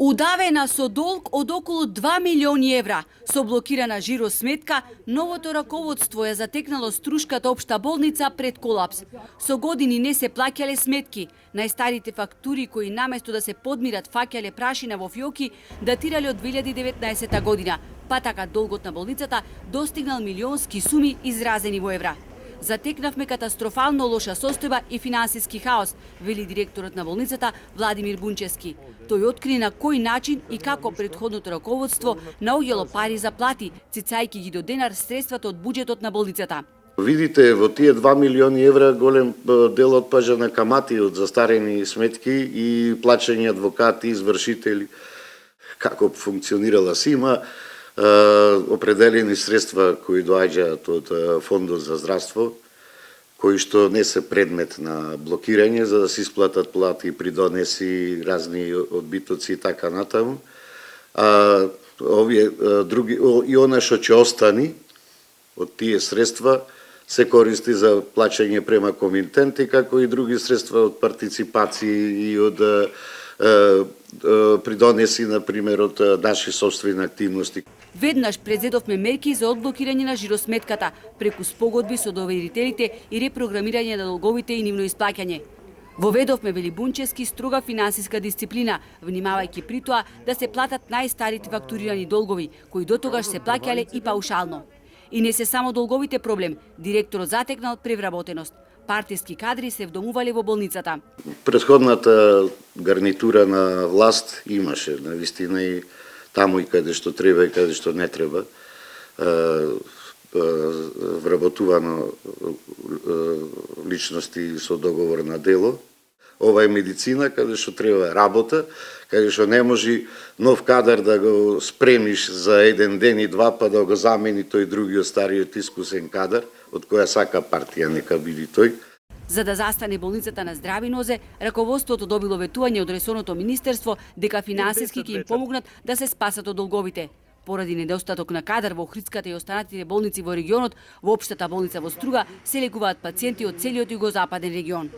Удавена со долг од околу 2 милиони евра, со блокирана жиро сметка, новото раководство ја затекнало Струшката општа болница пред колапс. Со години не се плаќале сметки. Најстарите фактури кои наместо да се подмират фаќале прашина во фиоки, датирале од 2019 година, па така долгот на болницата достигнал милионски суми изразени во евра. Затекнавме катастрофално лоша состојба и финансиски хаос, вели директорот на болницата Владимир Бунчевски. Тој откри на кој начин и како претходното раководство наоѓало пари за плати, цицајќи ги до денар средствата од буџетот на болницата. Видите, во тие 2 милиони евра голем дел отпажа на камати од застарени сметки и плачење адвокати, извршители. Како функционирала СИМА, определени средства кои доаѓаат од Фондот за здравство, кои што не се предмет на блокирање за да се исплатат плати, придонеси, разни одбитоци и така натаму. Овие други и она што ќе остани од тие средства се користи за плаќање према комитенти, како и други средства од партиципации и од придонеси, например, од наши собствени активности. Веднаш предзедовме мерки за одблокирање на жиросметката, преку спогодби со доверителите и репрограмирање на долговите и нивно исплаќање. Воведовме, вели Бунчевски, строга финансиска дисциплина, внимавајќи при тоа да се платат најстарите фактурирани долгови, кои дотогаш се плаќале и паушално. И не се само долговите проблем, директорот затекнал превработеност. Партиски кадри се вдомувале во болницата. Претходната гарнитура на власт имаше, навистина, и таму и каде што треба и каде што не треба, вработувано личности со договор на дело. Ова е медицина каде што треба работа, каде што не може нов кадар да го спремиш за еден ден и два, па да го замени тој другиот стариот искусен кадар, од која сака партија нека биде тој. За да застане болницата на здрави нозе, раководството добило ветување од ресорното министерство дека финансиски ќе им помогнат да се спасат од долговите. Поради недостаток на кадар во Охридската и останатите болници во регионот, во општата болница во Струга се лекуваат пациенти од целиот југозападен регион.